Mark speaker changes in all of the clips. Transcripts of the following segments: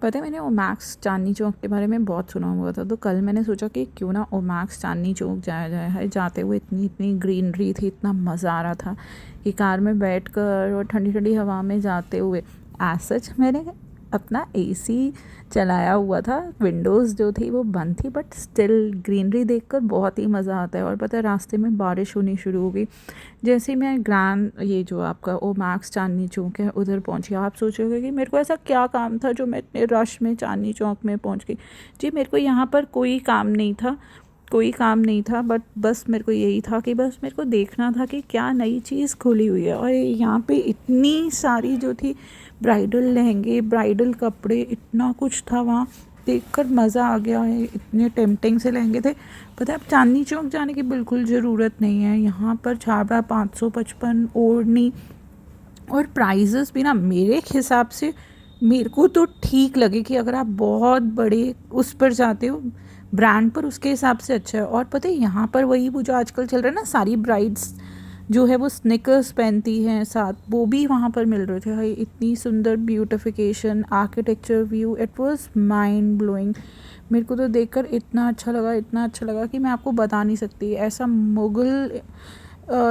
Speaker 1: पता है मैंने ओमैक्स चांदनी चौक के बारे में बहुत सुना हुआ था, तो कल मैंने सोचा कि क्यों ना ओमैक्स चांदनी चौक जाया जाए। है जाते हुए इतनी इतनी ग्रीनरी थी, इतना मज़ा आ रहा था कि कार में बैठकर और ठंडी ठंडी हवा में जाते हुए एज सच मैंने अपना एसी चलाया हुआ था, विंडोज़ जो थी वो बंद थी, बट स्टिल ग्रीनरी देखकर बहुत ही मज़ा आता है। और पता है रास्ते में बारिश होनी शुरू हो गई जैसे ही मैं ग्रैंड ये जो आपका ओमैक्स चांदनी चौक है उधर पहुंची। आप सोचोगे कि मेरे को ऐसा क्या काम था जो मैं इतने रश में चांदनी चौक में पहुंच गई। जी मेरे को यहाँ पर कोई काम नहीं था, कोई काम नहीं था, बट बस मेरे को यही था कि बस मेरे को देखना था कि क्या नई चीज़ खुली हुई है। और यहाँ पे इतनी सारी जो थी ब्राइडल लहंगे, ब्राइडल कपड़े, इतना कुछ था वहाँ, देखकर मज़ा आ गया है। इतने टेम्पटिंग से लहंगे थे। पता है अब चांदनी चौक जाने की बिल्कुल ज़रूरत नहीं है, यहाँ पर छाबड़ा 555 ओढ़नी और प्राइजेस भी ना मेरे हिसाब से मेरे को तो ठीक लगे कि अगर आप बहुत बड़े उस पर जाते हो ब्रांड पर, उसके हिसाब से अच्छा है। और पता है यहाँ पर वही वो जो आजकल चल रहा है ना, सारी ब्राइड्स जो है वो स्निकर्स पहनती हैं साथ, वो भी वहाँ पर मिल रहे थे। भाई इतनी सुंदर beautification, architecture, view, it was mind blowing. मेरे को तो देखकर इतना अच्छा लगा, इतना अच्छा लगा कि मैं आपको बता नहीं सकती। ऐसा मुग़ल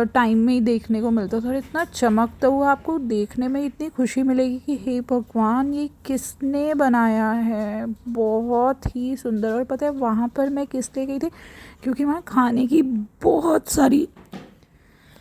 Speaker 1: टाइम में ही देखने को मिलता था और इतना चमकता हुआ आपको देखने में इतनी खुशी मिलेगी कि हे भगवान ये किसने बनाया है, बहुत ही सुंदर। और पता है वहाँ पर मैं किस लिए गई थी, क्योंकि वहाँ खाने की बहुत सारी,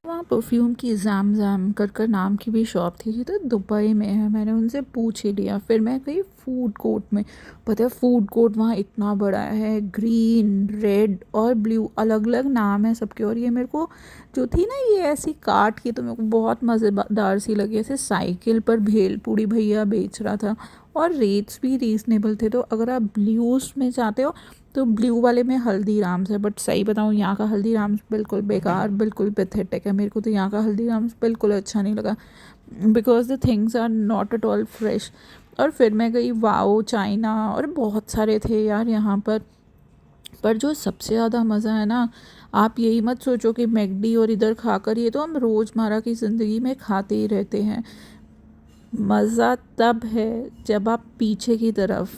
Speaker 1: वहाँ परफ्यूम की ज़ैम ज़ैम कर नाम की भी शॉप थी तो दुबई में है। मैंने उनसे पूछ ही लिया। फिर मैं गई फूड कोर्ट में। पता है फूड कोर्ट वहाँ इतना बड़ा है, ग्रीन, रेड और ब्लू, अलग अलग नाम है सबके। और ये मेरे को जो थी ना ये ऐसी काट की, तो मेरे को बहुत मज़ेदार सी लगी। ऐसे साइकिल पर भेल पूड़ी भैया बेच रहा था और रेट्स भी रीज़नेबल थे। तो अगर आप ब्लूज़ में चाहते हो तो ब्लू वाले में हल्दीराम्स है, बट सही बताऊँ यहाँ का हल्दीराम्स बिल्कुल बेकार, बिल्कुल पैथेटिक है। मेरे को तो यहाँ का हल्दीराम्स बिल्कुल अच्छा नहीं लगा, because the things are not at all fresh. और फिर मैं गई वाओ चाइना, और बहुत सारे थे यार यहाँ पर जो सबसे ज़्यादा मज़ा है ना, आप यही मत सोचो कि मैकडी और इधर खाकर, ये तो हम रोज़मर्रा की ज़िंदगी में खाते ही रहते हैं। मज़ा तब है जब आप पीछे की तरफ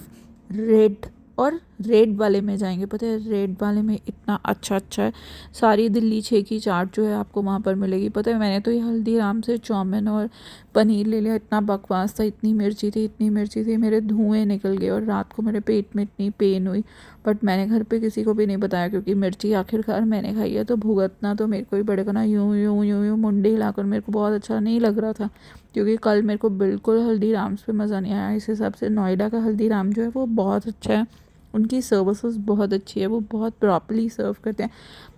Speaker 1: रेड और रेड वाले में जाएंगे। पता है रेड वाले में इतना अच्छा अच्छा है, सारी दिल्ली 6 की चाट जो है आपको वहाँ पर मिलेगी। पता है मैंने तो ये हल्दीराम से चाउमीन और पनीर ले लिया, इतना बकवास था, इतनी मिर्ची थी, इतनी मिर्ची थी, मेरे धुएँ निकल गए और रात को मेरे पेट में इतनी पेन हुई। बट मैंने घर पे किसी को भी नहीं बताया, क्योंकि मिर्ची आखिरकार मैंने खाई है तो भुगतना तो मेरे को ही पड़ेगा ना। यूँ यूँ यूँ यूँ मुंडे हिलाकर, मेरे को बहुत अच्छा नहीं लग रहा था, क्योंकि कल मेरे को बिल्कुल हल्दीराम्स पे मज़ा नहीं आया। इस हिसाब से नोएडा का हल्दीराम जो है वो बहुत अच्छा है, उनकी सर्विसेज बहुत अच्छी है, वो बहुत प्रॉपरली सर्व करते हैं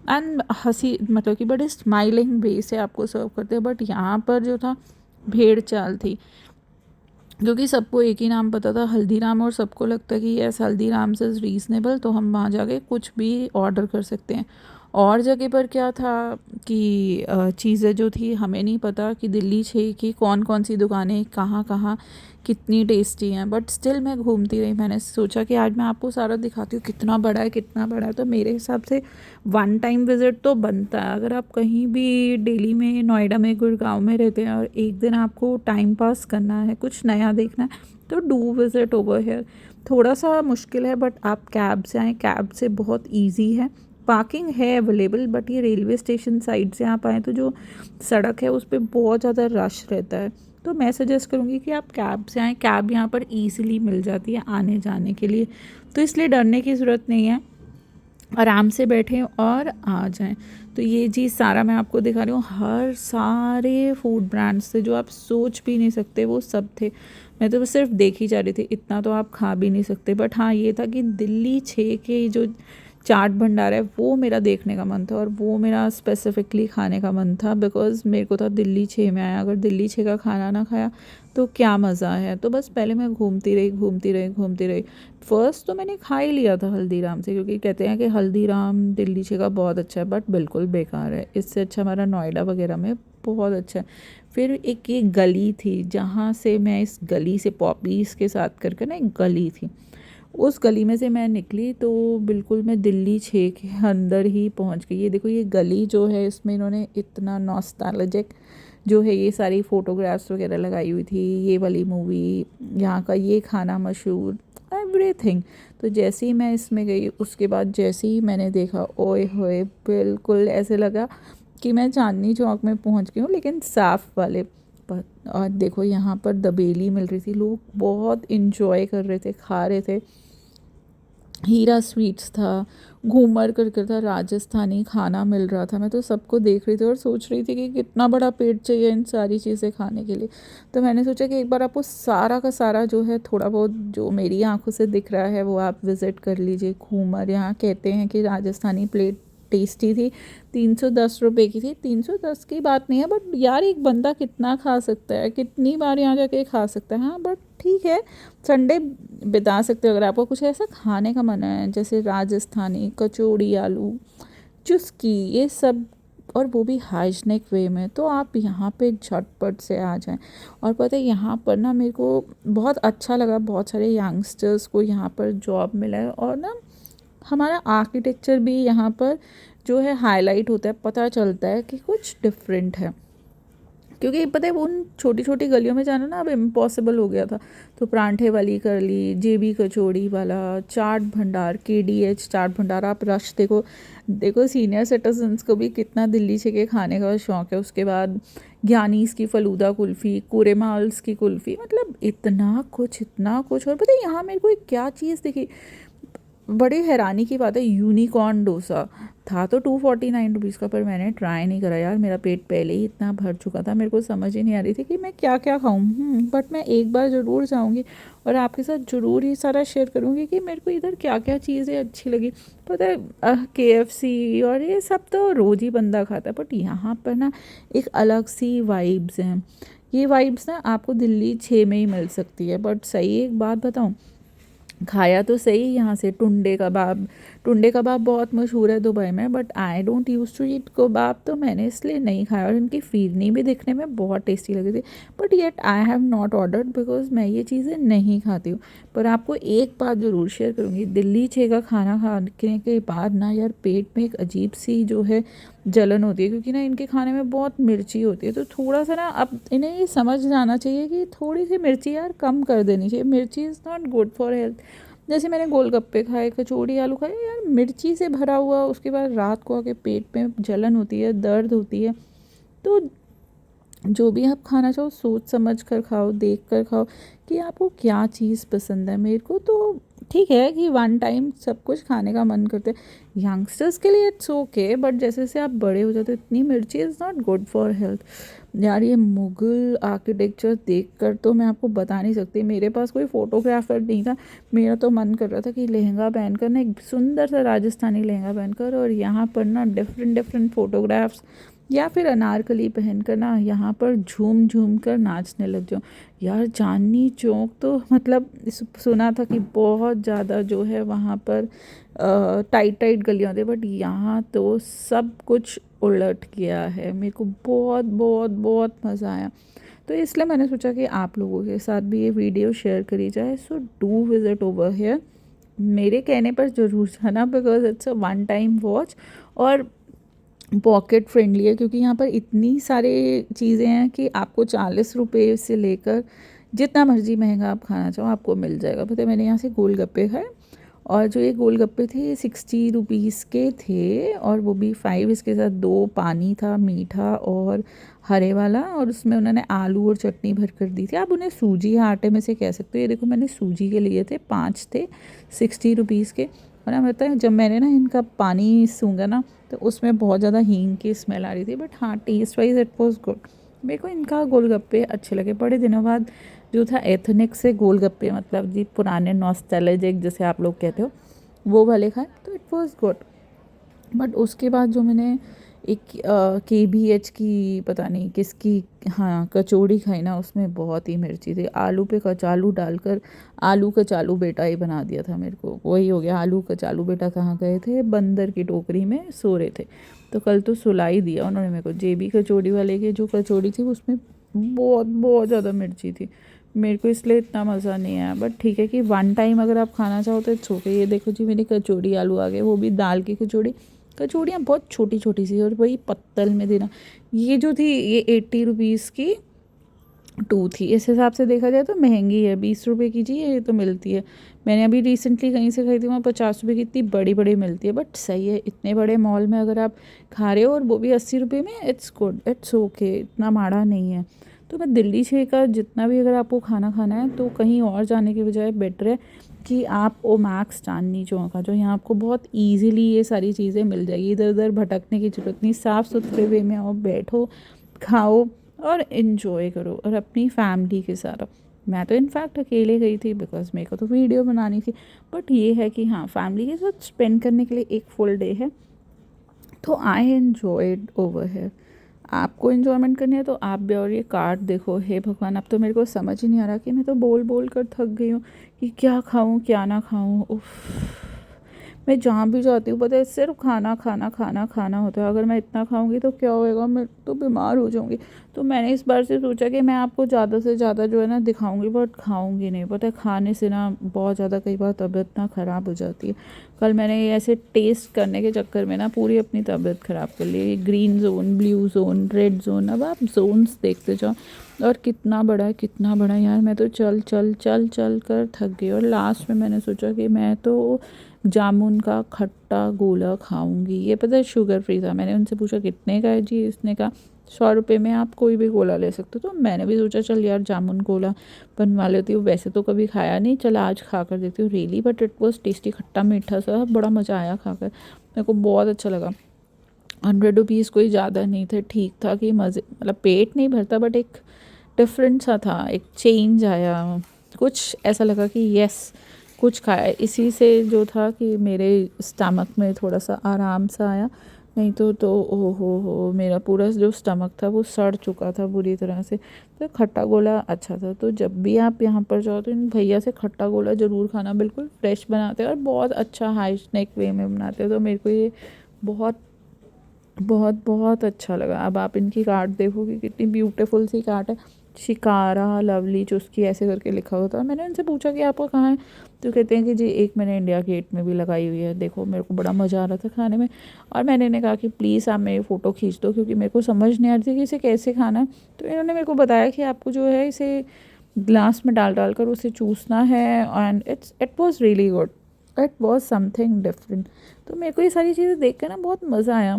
Speaker 1: एंड हंसी मतलब कि बड़े स्माइलिंग वे से आपको सर्व करते हैं। बट यहाँ पर जो था भेड़ चाल थी, क्योंकि सबको एक ही नाम पता था हल्दीराम, और सबको लगता कि यस हल्दीराम्स इज़ रीज़नेबल, तो हम वहाँ जाके कुछ भी ऑर्डर कर सकते हैं। और जगह पर क्या था कि चीज़ें जो थी हमें नहीं पता कि दिल्ली 6 की कौन कौन सी दुकानें कहाँ कहाँ कितनी टेस्टी हैं, बट स्टिल मैं घूमती रही। मैंने सोचा कि आज मैं आपको सारा दिखाती हूँ कितना बड़ा है, कितना बड़ा है। तो मेरे हिसाब से वन टाइम विज़िट तो बनता है। अगर आप कहीं भी दिल्ली में, नोएडा में, गुड़गांव में रहते हैं और एक दिन आपको टाइम पास करना है, कुछ नया देखना है, तो डू विज़िट ओवर हेयर। थोड़ा सा मुश्किल है, बट आप कैब से आएँ, कैब से बहुत ईजी है, पार्किंग है अवेलेबल। बट ये रेलवे स्टेशन साइड से आप आएँ तो जो सड़क है उस पर बहुत ज़्यादा रश रहता है, तो मैं सजेस्ट करूँगी कि आप कैब से आएँ। कैब यहाँ पर ईज़िली मिल जाती है आने जाने के लिए, तो इसलिए डरने की ज़रूरत नहीं है, आराम से बैठें और आ जाएं। तो ये चीज़ सारा मैं आपको दिखा रही हूँ, हर सारे फूड ब्रांड्स थे जो आप सोच भी नहीं सकते, वो सब थे। मैं तो बस सिर्फ देखी जा रही थी, इतना तो आप खा भी नहीं सकते। बट हाँ ये था कि दिल्ली 6 के जो चाट भंडार है वो मेरा देखने का मन था, और वो मेरा स्पेसिफिकली खाने का मन था, बिकॉज़ मेरे को था दिल्ली 6 में आया, अगर दिल्ली 6 का खाना ना खाया तो क्या मज़ा है। तो बस पहले मैं घूमती रही घूमती रही घूमती रही। फ़र्स्ट तो मैंने खा ही लिया था हल्दीराम से, क्योंकि कहते हैं कि हल्दीराम दिल्ली 6 का बहुत अच्छा है, बट बिल्कुल बेकार है। इससे अच्छा हमारा नोएडा वगैरह में बहुत अच्छा है। फिर एक ये गली थी जहाँ से मैं, इस गली से पॉपीज़ के साथ करके ना एक गली थी, उस गली में से मैं निकली तो बिल्कुल मैं दिल्ली 6 के अंदर ही पहुंच गई। ये देखो ये गली जो है, इसमें इन्होंने इतना नॉस्टैल्जिक जो है ये सारी फ़ोटोग्राफ्स वगैरह लगाई हुई थी, ये वाली मूवी, यहाँ का ये खाना मशहूर, एवरीथिंग। तो जैसे ही मैं इसमें गई उसके बाद जैसे ही मैंने देखा, ओए होए, बिल्कुल ऐसे लगा कि मैं चांदनी चौक में पहुंच गई हूँ, लेकिन साफ़ वाले पर। और देखो यहाँ पर दबेली मिल रही थी, लोग बहुत इंजॉय कर रहे थे, खा रहे थे। हीरा स्वीट्स था, घूमर करके था, राजस्थानी खाना मिल रहा था। मैं तो सबको देख रही थी और सोच रही थी कि कितना बड़ा पेट चाहिए इन सारी चीज़ें खाने के लिए। तो मैंने सोचा कि एक बार आपको सारा का सारा जो है थोड़ा बहुत जो मेरी आंखों से दिख रहा है वो आप विज़िट कर लीजिए। घूमर यहाँ कहते हैं कि राजस्थानी प्लेट टेस्टी थी, 310 रुपये की थी। 310 की बात नहीं है, बट यार एक बंदा कितना खा सकता है, कितनी बार यहाँ जाके खा सकता है। हाँ बट ठीक है, संडे बिता सकते हो अगर आपको कुछ ऐसा खाने का मन है, जैसे राजस्थानी कचौड़ी आलू, चुस्की, ये सब, और वो भी हाइजीनिक वे में, तो आप यहाँ पे झटपट से आ जाएं। और पता है यहाँ पर ना मेरे को बहुत अच्छा लगा, बहुत सारे यंगस्टर्स को यहाँ पर जॉब मिला है, और ना हमारा आर्किटेक्चर भी यहाँ पर जो है हाईलाइट होता है, पता चलता है कि कुछ डिफरेंट है। क्योंकि पता है उन छोटी छोटी गलियों में जाना ना अब इम्पॉसिबल हो गया था। तो परांठे वाली कर ली, जेबी कचौड़ी वाला, चाट भंडार, KDH चाट भंडार, आप रश देखो। देखो सीनियर सिटीजन्स को भी कितना दिल्ली के खाने का शौक़ है। उसके बाद ज्ञानीस की फ़लूदा कुल्फ़ी, कुरेमाल्स की कुल्फ़ी, मतलब इतना कुछ, इतना कुछ। और पता है यहाँ मेरे को एक क्या चीज़ दिखी, बड़ी हैरानी की बात है, यूनिकॉर्न डोसा था तो 249 रुपीज़ का, पर मैंने ट्राई नहीं करा यार, मेरा पेट पहले ही इतना भर चुका था, मेरे को समझ ही नहीं आ रही थी कि मैं क्या क्या खाऊं। बट मैं एक बार ज़रूर जाऊंगी और आपके साथ ज़रूर ये सारा शेयर करूंगी कि मेरे को इधर क्या क्या चीज़ें अच्छी लगी। पता है KFC और ये सब तो रोज़ ही बंदा खाता है, बट यहाँ पर ना एक अलग सी वाइब्स हैं। ये वाइब्स ना आपको दिल्ली 6 में ही मिल सकती है। बट सही एक बात बताऊँ, खाया तो सही यहाँ से टुंडे कबाब। टुंडे कबाब बहुत मशहूर है दुबई में, but I don't use to eat kebab, तो मैंने इसलिए नहीं खाया। और इनकी फिरनी भी दिखने में बहुत टेस्टी लगी थी, but yet I have not ordered because मैं ये चीज़ें नहीं खाती हूँ। पर आपको एक बात ज़रूर शेयर करूँगी, दिल्ली 6 का खाना खाने के बाद ना यार पेट में एक अजीब सी जो है जलन होती है, क्योंकि ना इनके खाने में बहुत मिर्ची होती है। तो थोड़ा सा ना अब इन्हें ये समझ जाना चाहिए कि थोड़ी सी मिर्ची यार कम कर देनी चाहिए। मिर्ची is not good for health. जैसे मैंने गोलगप्पे खाए, कचौड़ी आलू खाए, यार मिर्ची से भरा हुआ, उसके बाद रात को आके पेट में जलन होती है, दर्द होती है। तो जो भी आप खाना चाहो सोच समझ कर खाओ, देख कर खाओ कि आपको क्या चीज़ पसंद है। मेरे को तो ठीक है कि वन टाइम सब कुछ खाने का मन करते हैं, यंगस्टर्स के लिए इट्स ओके, बट जैसे जैसे आप बड़े हो जाते हो इतनी मिर्ची is not good for health. यार ये मुग़ल आर्किटेक्चर देखकर तो मैं आपको बता नहीं सकती, मेरे पास कोई फ़ोटोग्राफर नहीं था। मेरा तो मन कर रहा था कि लहंगा पहनकर ना, एक सुंदर सा राजस्थानी लहंगा पहनकर, और यहाँ पर ना डिफरेंट डिफरेंट फ़ोटोग्राफ्स, या फिर अनारकली पहनकर ना यहाँ पर झूम झूम कर नाचने लग जाऊँ। यार चांदनी चौक तो मतलब सुना था कि बहुत ज़्यादा जो है वहाँ पर टाइट टाइट गलियाँ होती, बट यहाँ तो सब कुछ उलट गया है। मेरे को बहुत बहुत बहुत मज़ा आया, तो इसलिए मैंने सोचा कि आप लोगों के साथ भी ये वीडियो शेयर करी जाए। So do visit over here, मेरे कहने पर ज़रूर जाना, because it's a one time watch, और पॉकेट फ्रेंडली है, क्योंकि यहाँ पर इतनी सारी चीज़ें हैं कि आपको 40 रुपये से लेकर जितना मर्ज़ी महंगा आप खाना चाहो आपको मिल जाएगा। पता है मैंने यहाँ से गोलगप्पे खाए, और जो ये गोलगप्पे थे 60 रुपीज़ के थे, और वो भी 5, इसके साथ 2 पानी था मीठा और हरे वाला, और उसमें उन्होंने आलू और चटनी भर कर दी थी। आप उन्हें सूजी या आटे में से कह सकते हो। ये देखो मैंने सूजी के लिए थे, 5 थे 60 रुपीज़ के। और ना बताया जब मैंने ना इनका पानी सूंघा ना, तो उसमें बहुत ज़्यादा हींग की स्मेल आ रही थी, बट हाँ taste wise it was good. मेरे को इनका गोलगप्पे अच्छे लगे। बड़े दिनों बाद जो था एथनिक से गोलगप्पे, मतलब जी पुराने नॉस्टैल्जिक जैसे आप लोग कहते हो, वो वाले खाए, तो इट वाज गुड। बट उसके बाद जो मैंने एक KBH की पता नहीं किसकी, हाँ कचौड़ी खाई ना, उसमें बहुत ही मिर्ची थी। आलू पे कचालू डालकर आलू कचालू बेटा ही बना दिया था मेरे को, वही हो गया। आलू कचालू बेटा कहाँ गए थे, बंदर की टोकरी में सो रहे थे। तो कल तो सुला ही दिया उन्होंने मेरे को। JB कचौड़ी वाले की जो कचौड़ी थी उसमें बहुत बहुत ज़्यादा मिर्ची थी, मेरे को इसलिए इतना मज़ा नहीं आया। बट ठीक है कि वन टाइम अगर आप खाना चाहो तो इट्स ओके। ये देखो जी मेरी कचौड़ी आलू आ गए, वो भी दाल की कचौड़ी, कचौड़ियाँ बहुत छोटी छोटी सी और वही पत्तल में देना। ये जो थी ये 80 रुपीज़ की 2 थी। इस हिसाब से देखा जाए तो महंगी है, 20 रुपये की जी ये तो मिलती है। मैंने अभी रिसेंटली कहीं से खरीदी, वहाँ 50 रुपये की इतनी बड़ी बड़ी मिलती है। बट सही है, इतने बड़े मॉल में अगर आप खा रहे हो और वो भी 80 रुपये में, इट्स गुड, इट्स ओके, इतना माड़ा नहीं है। तो मैं दिल्ली छः का जितना भी अगर आपको खाना खाना है तो कहीं और जाने के बजाय बेटर है कि आप ओ मैक्स चांदनी चौक आ जाओ। यहाँ आपको बहुत ईजीली ये सारी चीज़ें मिल जाएगी, इधर उधर भटकने की ज़रूरत नहीं। साफ़ सुथरे वे में आओ, बैठो, खाओ और इन्जॉय करो और अपनी फैमिली के साथ। मैं तो इनफैक्ट अकेले गई थी बिकॉज मेरे को तो वीडियो बनानी थी। बट ये है कि हाँ, फैमिली के साथ स्पेंड करने के लिए एक फुल डे है, तो आई एन्जॉयड ओवर है। आपको इन्जॉयमेंट करनी है तो आप भी। और ये कार्ड देखो, हे भगवान, अब तो मेरे को समझ ही नहीं आ रहा कि मैं तो बोल बोल कर थक गई हूँ कि क्या खाऊँ क्या ना खाऊँ। उफ, मैं जहाँ भी जाती हूँ पता है सिर्फ खाना खाना खाना खाना होता है। अगर मैं इतना खाऊंगी तो क्या होएगा, मैं तो बीमार हो जाऊंगी। तो मैंने इस बार से सोचा कि मैं आपको ज़्यादा से ज़्यादा जो है ना दिखाऊंगी, बट खाऊंगी नहीं। पता है खाने से ना बहुत ज़्यादा कई बार तबीयत ना ख़राब हो जाती है। कल मैंने ये ऐसे टेस्ट करने के चक्कर में ना पूरी अपनी तबीयत ख़राब कर ली। Green zone, blue zone, red zone, अब आप जोन्स देखते जाओ। और कितना बड़ा है, कितना बड़ा यार। मैं तो चल चल चल चल कर थक गई और लास्ट में मैंने सोचा कि मैं तो जामुन का खट्टा गोला खाऊंगी। ये पता है शुगर फ्री था। मैंने उनसे पूछा कितने का है जी, इसने कहा 100 रुपये में आप कोई भी गोला ले सकते हो। तो मैंने भी सोचा चल यार जामुन गोला बनवा लेती हूँ, वैसे तो कभी खाया नहीं, चल आज खा कर देखती हूँ। Really but it was tasty, खट्टा मीठा सा, बड़ा मज़ा आया खाकर, मेरे को बहुत अच्छा लगा। 100 रुपीज़ कोई ज़्यादा नहीं थे, ठीक था कि मज़े, मतलब पेट नहीं भरता बट एक डिफरेंट सा था, एक चेंज आया, कुछ ऐसा लगा कि यस कुछ खाया। इसी से जो था कि मेरे स्टमक में थोड़ा सा आराम सा आया। नहीं तो ओ हो, मेरा पूरा जो स्टमक था वो सड़ चुका था बुरी तरह से। तो खट्टा गोला अच्छा था। तो जब भी आप यहाँ पर जाओ तो इन भैया से खट्टा गोला ज़रूर खाना, बिल्कुल फ्रेश बनाते हैं और बहुत अच्छा हाइजीनिक वे में बनाते हैं। तो मेरे को ये बहुत बहुत बहुत अच्छा लगा। अब आप इनकी कार्ड देखोगे कितनी ब्यूटीफुल सी कार्ड है, शिकारा लवली चुस्की ऐसे करके लिखा होता है। मैंने उनसे पूछा कि आपका कहाँ है, तो कहते हैं कि जी एक मैंने इंडिया गेट में भी लगाई हुई है। देखो मेरे को बड़ा मज़ा आ रहा था खाने में। और मैंने इन्हें कहा कि प्लीज़ आप मेरी फ़ोटो खींच दो, क्योंकि मेरे को समझ नहीं आ रही थी कि इसे कैसे खाना है। तो इन्होंने मेरे को बताया कि आपको जो है इसे ग्लास में डाल डाल कर उसे चूसना है, and it was really good, it was something different. तो मेरे को ये सारी चीज़ें देख कर ना बहुत मज़ा आया।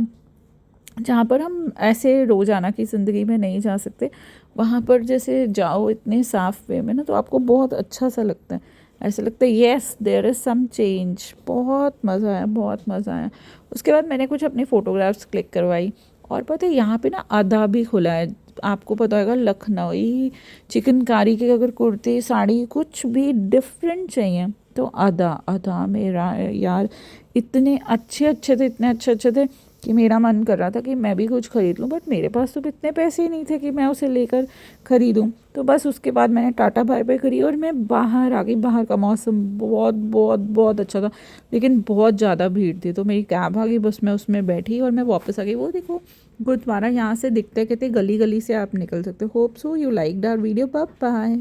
Speaker 1: जहाँ पर हम ऐसे रोज़ाना की ज़िंदगी में नहीं जा सकते, वहाँ पर जैसे जाओ इतने साफ़ वे में ना, तो आपको बहुत अच्छा सा लगता है। ऐसा लगता है yes there is some change. बहुत मज़ा आया, बहुत मज़ा आया। उसके बाद मैंने कुछ अपनी फ़ोटोग्राफ्स क्लिक करवाई। और पता है यहाँ पे ना अदा भी खुला है। आपको पता होगा लखनवी चिकनकारी के अगर कुर्ती साड़ी कुछ भी डिफरेंट चाहिए तो अदा, अदा मेरा यार इतने अच्छे अच्छे थे, इतने अच्छे अच्छे थे कि मेरा मन कर रहा था कि मैं भी कुछ ख़रीद लूँ। बट मेरे पास तो इतने पैसे ही नहीं थे कि मैं उसे लेकर ख़रीदूँ। तो बस उसके बाद मैंने टाटा बाय बाय करी और मैं बाहर आ गई। बाहर का मौसम बहुत बहुत बहुत अच्छा था, लेकिन बहुत ज़्यादा भीड़ थी। तो मेरी कैब आ गई, बस मैं उसमें बैठी और मैं वापस आ गई। वो देखो गुरुद्वारा यहाँ से दिखते, कहते गली गली से आप निकल सकते हो। Hope so you like our video. Bye bye.